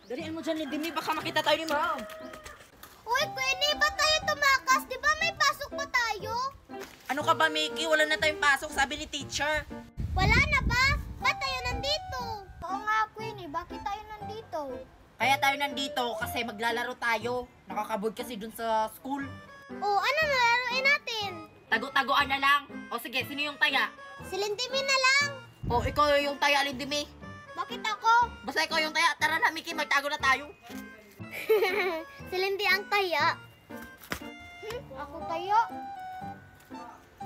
Dalian mo dyan, Lindimi. Baka makita tayo ni Ma'am. Uy, Queenie, ba't tayo tumakas? Di ba may pasok pa tayo? Ano ka ba, Mickey? Wala na tayong pasok, sabi ni teacher. Wala na ba? Ba't tayo nandito? Oo nga, Queenie, bakit tayo nandito? Kaya tayo nandito kasi maglalaro tayo. Nakakabod kasi dun sa school. Oh, ano nalaruin natin? Tago-tagoan na lang. O sige, sino yung taya? Si Lindimi na lang. O ikaw yung taya, Lindimi. Bakit ako? Basta ikaw yung taya. Tara na, Mickey, magtago na tayo. Si Lindy ang taya. Ako tayo.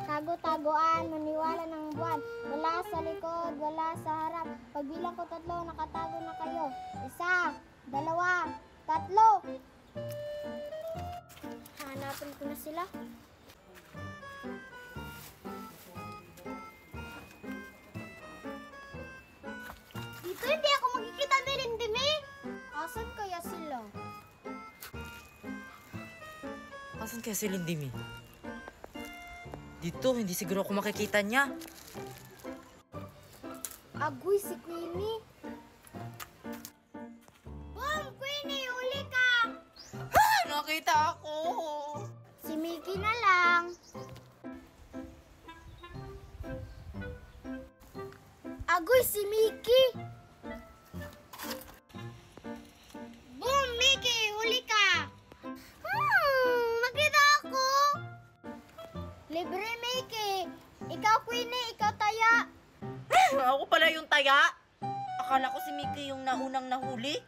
Tago-tagoan, maniwala ng buwan. Wala sa likod, wala sa harap. Pagbilang ko 3, nakatago na kayo. 1, 2, 3. Hanapin ko na sila. Dito hindi ako magkikita ni Lindimi. Asan kaya sila? Asan kaya si Lindimi? Dito, hindi siguro ako makikita niya. Agoy, si Queenie. Boom! Queenie, huli ka! Ha! Nakita ako! Si Mickey na lang. Agoy, si Mickey! Boom! Mickey, huli ka! Nakita ako! Libre, Mickey! Ikaw, Queenie, ikaw taya! Ako pala yung taya. Akala ko si Mickey yung naunang nahuli.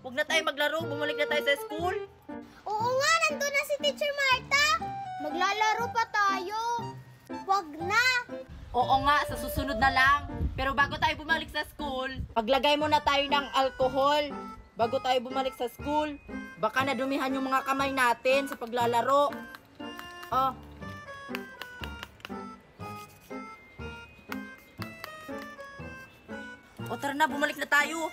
Huwag na tayo maglaro, bumalik na tayo sa school. Oo nga, nandun na si Teacher Martha! Maglalaro pa tayo! Wag na! Oo nga, sa susunod na lang. Pero bago tayo bumalik sa school, paglagay muna tayo ng alcohol. Bago tayo bumalik sa school, baka nadumihan yung mga kamay natin sa paglalaro. Oh. O tara na, bumalik na tayo.